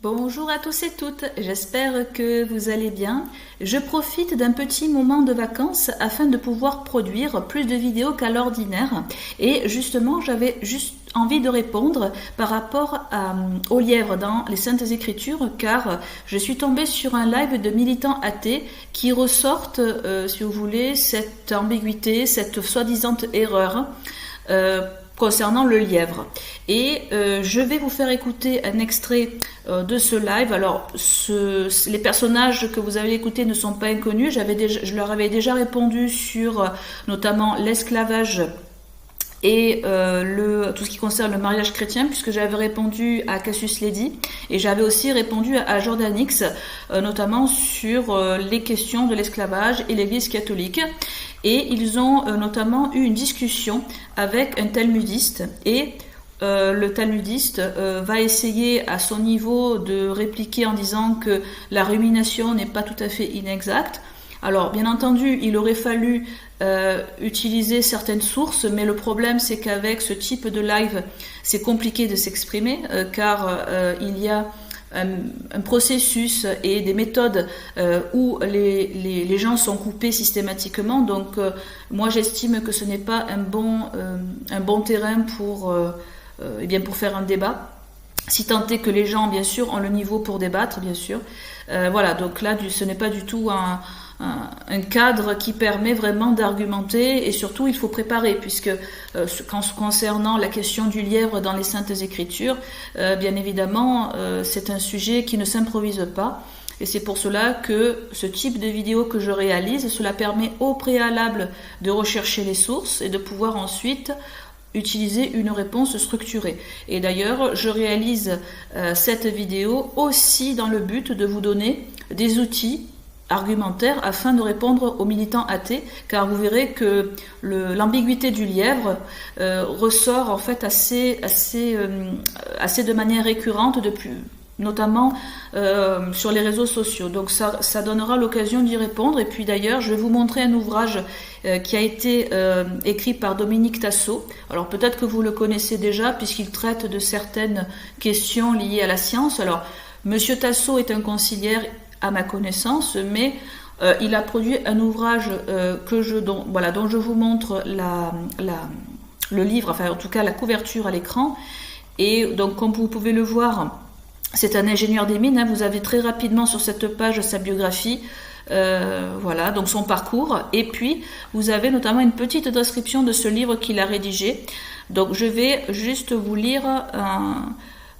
Bonjour à tous et toutes, j'espère que vous allez bien. Je profite d'un petit moment de vacances afin de pouvoir produire plus de vidéos qu'à l'ordinaire. Et justement, j'avais juste envie de répondre par rapport aux lièvres dans les Saintes Écritures, car je suis tombée sur un live de militants athées qui ressortent, si vous voulez, cette ambiguïté, cette soi-disant erreur. Concernant le lièvre. Et je vais vous faire écouter un extrait de ce live. Alors, les personnages que vous avez écoutés ne sont pas inconnus. Je leur avais déjà répondu sur notamment l'esclavage et tout ce qui concerne le mariage chrétien, puisque j'avais répondu à Cassius Ledy et j'avais aussi répondu à Jordan X, notamment sur les questions de l'esclavage et l'Église catholique. Et ils ont notamment eu une discussion avec un talmudiste et le talmudiste va essayer à son niveau de répliquer en disant que la rumination n'est pas tout à fait inexacte. Alors, bien entendu, il aurait fallu utiliser certaines sources, mais le problème, c'est qu'avec ce type de live, c'est compliqué de s'exprimer, car il y a un processus et des méthodes où les gens sont coupés systématiquement. Donc, moi, j'estime que ce n'est pas un bon terrain pour faire un débat. Si tant est que les gens, bien sûr, ont le niveau pour débattre, bien sûr. Voilà, donc là, ce n'est pas du tout un cadre qui permet vraiment d'argumenter, et surtout il faut préparer, puisque concernant la question du lièvre dans les Saintes Écritures, bien évidemment c'est un sujet qui ne s'improvise pas, et c'est pour cela que ce type de vidéo que je réalise, cela permet au préalable de rechercher les sources et de pouvoir ensuite utiliser une réponse structurée. Et d'ailleurs, je réalise cette vidéo aussi dans le but de vous donner des outils argumentaire afin de répondre aux militants athées, car vous verrez que l'ambiguïté du lièvre ressort en fait assez de manière récurrente notamment sur les réseaux sociaux. Donc ça donnera l'occasion d'y répondre. Et puis d'ailleurs, je vais vous montrer un ouvrage qui a été écrit par Dominique Tasso. Alors peut-être que vous le connaissez déjà puisqu'il traite de certaines questions liées à la science. Alors Monsieur Tasso est un conciliaire à ma connaissance, mais il a produit un ouvrage dont je vous montre le livre, enfin en tout cas la couverture à l'écran. Et donc comme vous pouvez le voir, c'est un ingénieur des mines, hein. Vous avez très rapidement sur cette page sa biographie, voilà, donc son parcours, et puis vous avez notamment une petite description de ce livre qu'il a rédigé. Donc je vais juste vous lire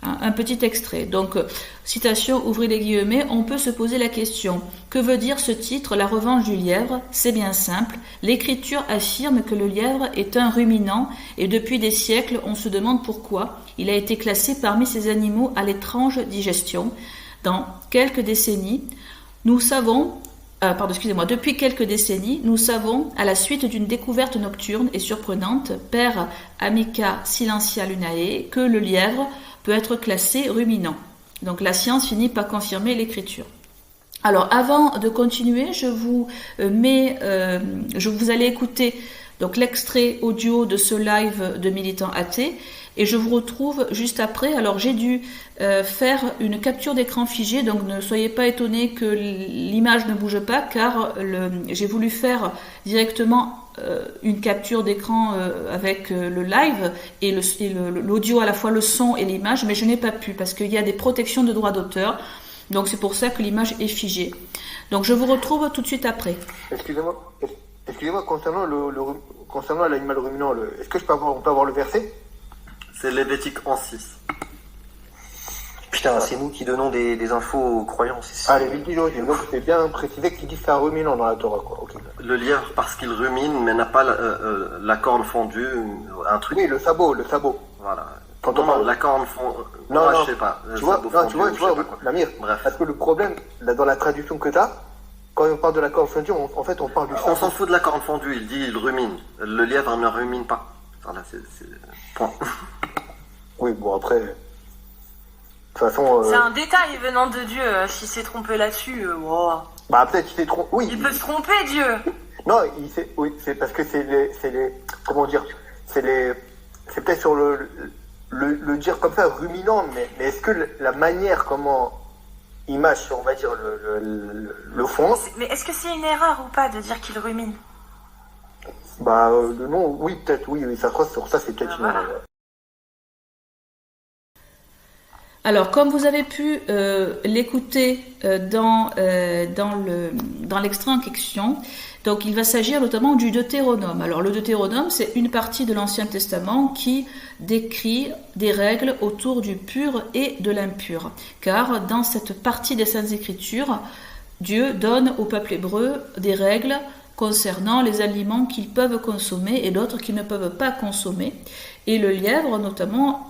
un petit extrait. Donc, citation, ouvrez les guillemets, on peut se poser la question, que veut dire ce titre, La revanche du lièvre? C'est bien simple, l'écriture affirme que le lièvre est un ruminant, et depuis des siècles, on se demande pourquoi il a été classé parmi ces animaux à l'étrange digestion. Dans quelques décennies, depuis quelques décennies, nous savons, à la suite d'une découverte nocturne et surprenante, per amica silentia lunae, que le lièvre peut être classé ruminant. Donc la science finit par confirmer l'écriture. Alors avant de continuer, vous allez écouter donc l'extrait audio de ce live de militants athées et je vous retrouve juste après. Alors j'ai dû faire une capture d'écran figée, donc ne soyez pas étonnés que l'image ne bouge pas, car j'ai voulu faire directement une capture d'écran avec le live et l'audio, à la fois le son et l'image, mais je n'ai pas pu parce qu'il y a des protections de droits d'auteur, donc c'est pour ça que l'image est figée. Donc je vous retrouve tout de suite après. Excusez-moi, concernant l'animal ruminant, est-ce que on peut avoir le verset? C'est Lévitique 11:6. Putain, c'est nous qui donnons des infos aux croyants. Ah, Lévitique, donc c'est bien précisé qu'il dit que c'est un ruminant dans la Torah, quoi. Okay. Le lièvre, parce qu'il rumine, mais n'a pas la corne fondue, un truc. Oui, le sabot. Voilà. Quand on parle la corne fondue. Non, je sais pas. Tu vois, Lamir, bref. Parce que le problème, là, dans la traduction que tu as, quand on parle de la corne fondue, en fait, on parle du sabot. On s'en fout de la corne fondue, il rumine. Le lièvre ne rumine pas. Voilà, c'est point. Oui, bon, après. De toute façon. C'est un détail venant de Dieu. S'il s'est trompé là-dessus, wow. Bah, peut-être qu'il s'est trompé. Oui. Il peut se tromper, Dieu. Non, oui, c'est parce que c'est les. Comment dire? C'est peut-être sur le dire comme ça, ruminant, mais est-ce que la manière comment il mâche, on va dire, le fond... Mais est-ce que c'est une erreur ou pas de dire qu'il rumine? Bah, le nom, oui, peut-être, oui, ça croise sur ça, c'est peut-être une Voilà. erreur. Alors, comme vous avez pu l'écouter dans l'extrait en question, donc il va s'agir notamment du Deutéronome. Alors, le Deutéronome, c'est une partie de l'Ancien Testament qui décrit des règles autour du pur et de l'impur. Car dans cette partie des Saintes Écritures, Dieu donne au peuple hébreu des règles concernant les aliments qu'ils peuvent consommer et d'autres qu'ils ne peuvent pas consommer. Et le lièvre, notamment,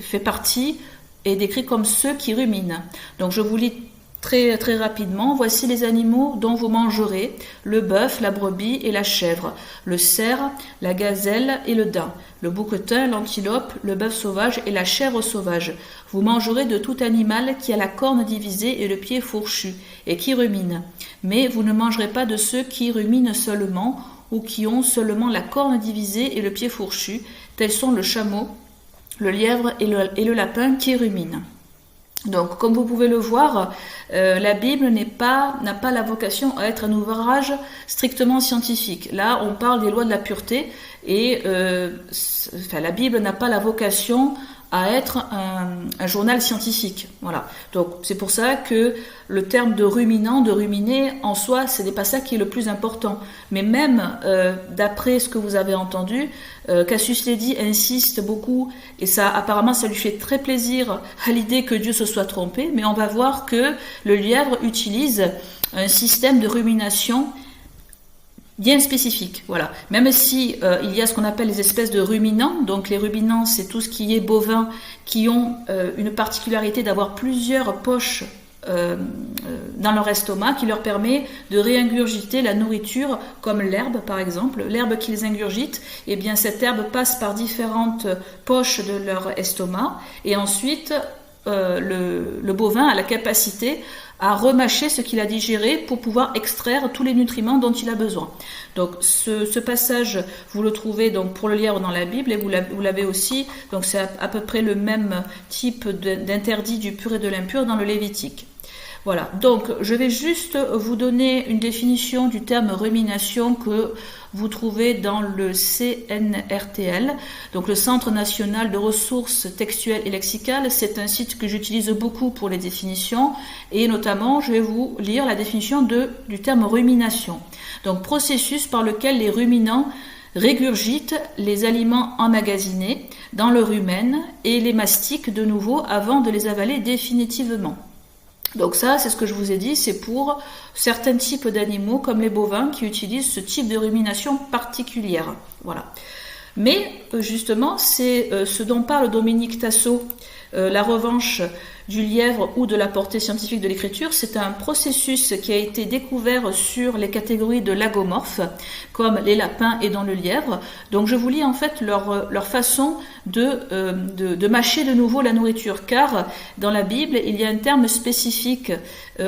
fait partie et décrit comme ceux qui ruminent. Donc je vous lis très, très rapidement. Voici les animaux dont vous mangerez: le bœuf, la brebis et la chèvre, le cerf, la gazelle et le daim, le bouquetin, l'antilope, le bœuf sauvage et la chèvre sauvage. Vous mangerez de tout animal qui a la corne divisée et le pied fourchu et qui rumine. Mais vous ne mangerez pas de ceux qui ruminent seulement ou qui ont seulement la corne divisée et le pied fourchu, tels sont le chameau, le lièvre et le lapin qui ruminent. Donc, comme vous pouvez le voir, la Bible n'a pas la vocation à être un ouvrage strictement scientifique. Là, on parle des lois de la pureté et la Bible n'a pas la vocation à être un journal scientifique. Voilà. Donc, c'est pour ça que le terme de ruminant, de ruminer, en soi, ce n'est pas ça qui est le plus important. Mais même, d'après ce que vous avez entendu, Cassius Ledy insiste beaucoup, et ça, apparemment, ça lui fait très plaisir à l'idée que Dieu se soit trompé, mais on va voir que le lièvre utilise un système de rumination bien spécifique, voilà. Même si il y a ce qu'on appelle les espèces de ruminants, donc les ruminants, c'est tout ce qui est bovin, qui ont une particularité d'avoir plusieurs poches dans leur estomac, qui leur permet de réingurgiter la nourriture, comme l'herbe par exemple. L'herbe qu'ils ingurgitent, eh bien cette herbe passe par différentes poches de leur estomac, et ensuite le bovin a la capacité à remâcher ce qu'il a digéré pour pouvoir extraire tous les nutriments dont il a besoin. Donc ce passage, vous le trouvez donc pour le lièvre dans la Bible, et vous l'avez aussi, donc c'est à peu près le même type d'interdit du pur et de l'impur dans le Lévitique. Voilà, donc je vais juste vous donner une définition du terme rumination que vous trouvez dans le CNRTL, donc le Centre National de Ressources Textuelles et Lexicales. C'est un site que j'utilise beaucoup pour les définitions, et notamment je vais vous lire la définition du terme rumination. Donc processus par lequel les ruminants régurgitent les aliments emmagasinés dans le rumen et les mastiquent de nouveau avant de les avaler définitivement. Donc ça, c'est ce que je vous ai dit, c'est pour certains types d'animaux comme les bovins qui utilisent ce type de rumination particulière. Voilà. Mais justement, c'est ce dont parle Dominique Tasso, la revanche du lièvre ou de la portée scientifique de l'écriture. C'est un processus qui a été découvert sur les catégories de lagomorphes, comme les lapins et dans le lièvre. Donc je vous lis en fait leur façon de mâcher de nouveau la nourriture, car dans la Bible, il y a un terme spécifique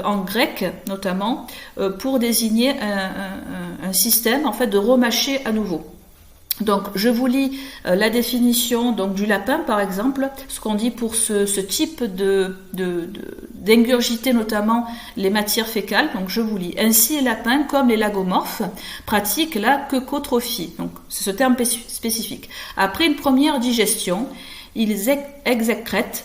en grec notamment pour désigner un système en fait de remâcher à nouveau. Donc, je vous lis la définition donc du lapin, par exemple, ce qu'on dit pour ce type d'ingurgiter notamment les matières fécales. Donc, je vous lis. Ainsi, les lapins, comme les lagomorphes, pratiquent la queucotrophie. Donc, c'est ce terme spécifique. Après une première digestion, ils exécrètent,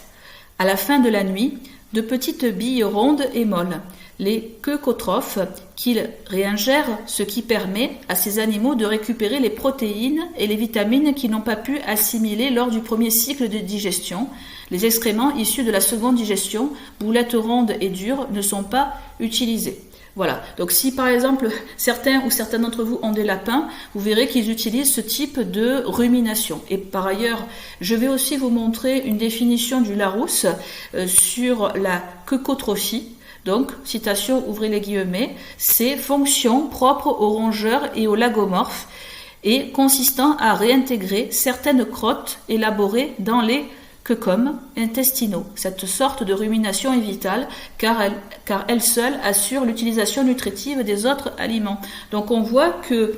à la fin de la nuit, de petites billes rondes et molles, les queucotrophes, qu'ils réingèrent, ce qui permet à ces animaux de récupérer les protéines et les vitamines qu'ils n'ont pas pu assimiler lors du premier cycle de digestion. Les excréments issus de la seconde digestion, boulettes rondes et dures, ne sont pas utilisés. Voilà, donc si par exemple certains ou certains d'entre vous ont des lapins, vous verrez qu'ils utilisent ce type de rumination. Et par ailleurs, je vais aussi vous montrer une définition du Larousse sur la queucotrophie. Donc, citation, ouvrez les guillemets, c'est fonction propre aux rongeurs et aux lagomorphes et consistant à réintégrer certaines crottes élaborées dans les queucums intestinaux. Cette sorte de rumination est vitale car elle seule assure l'utilisation nutritive des autres aliments. Donc on voit que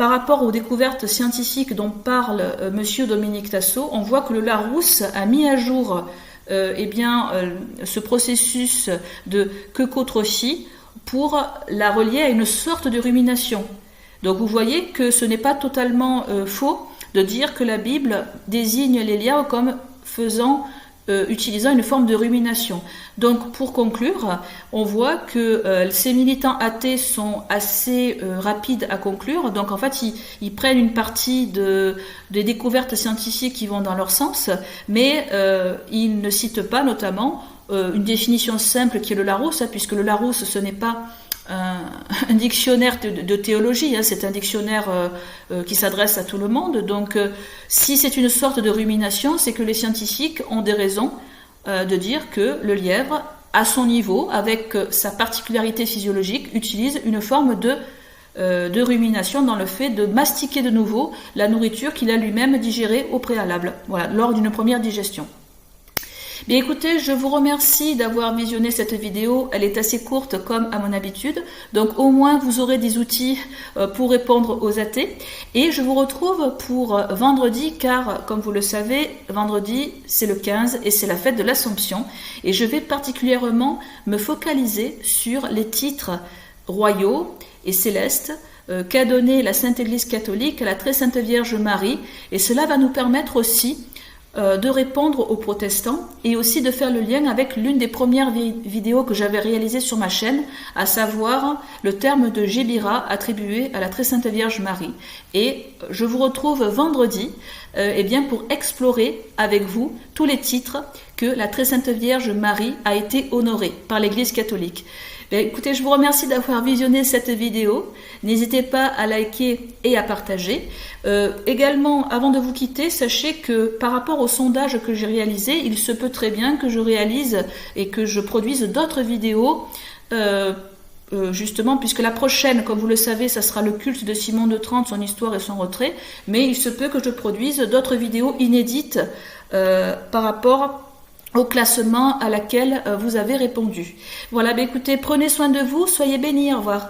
par rapport aux découvertes scientifiques dont parle Monsieur Dominique Tasso, on voit que le Larousse a mis à jour ce processus de quecotrophie pour la relier à une sorte de rumination. Donc vous voyez que ce n'est pas totalement faux de dire que la Bible désigne les liens comme utilisant une forme de rumination. Donc pour conclure, on voit que ces militants athées sont assez rapides à conclure. Donc en fait, ils prennent une partie des découvertes scientifiques qui vont dans leur sens, mais ils ne citent pas notamment une définition simple qui est le Larousse, puisque le Larousse, ce n'est pas un dictionnaire de théologie, c'est un dictionnaire qui s'adresse à tout le monde. Donc si c'est une sorte de rumination, c'est que les scientifiques ont des raisons de dire que le lièvre, à son niveau, avec sa particularité physiologique, utilise une forme de rumination dans le fait de mastiquer de nouveau la nourriture qu'il a lui-même digérée au préalable, voilà, lors d'une première digestion. Bien écoutez, je vous remercie d'avoir visionné cette vidéo, elle est assez courte comme à mon habitude, donc au moins vous aurez des outils pour répondre aux athées, et je vous retrouve pour vendredi, car comme vous le savez, vendredi c'est le 15 et c'est la fête de l'Assomption, et je vais particulièrement me focaliser sur les titres royaux et célestes qu'a donné la Sainte Église catholique à la Très Sainte Vierge Marie, et cela va nous permettre aussi de répondre aux protestants et aussi de faire le lien avec l'une des premières vidéos que j'avais réalisées sur ma chaîne, à savoir le terme de Gébira attribué à la Très Sainte Vierge Marie. Et je vous retrouve vendredi pour explorer avec vous tous les titres que la Très Sainte Vierge Marie a été honorée par l'Église catholique. Écoutez, je vous remercie d'avoir visionné cette vidéo. N'hésitez pas à liker et à partager. Également, avant de vous quitter, sachez que par rapport au sondage que j'ai réalisé, il se peut très bien que je réalise et que je produise d'autres vidéos, justement, puisque la prochaine, comme vous le savez, ça sera le culte de Simon de Trente, son histoire et son retrait, mais il se peut que je produise d'autres vidéos inédites par rapport au classement à laquelle vous avez répondu. Voilà, écoutez, prenez soin de vous, soyez bénis, au revoir.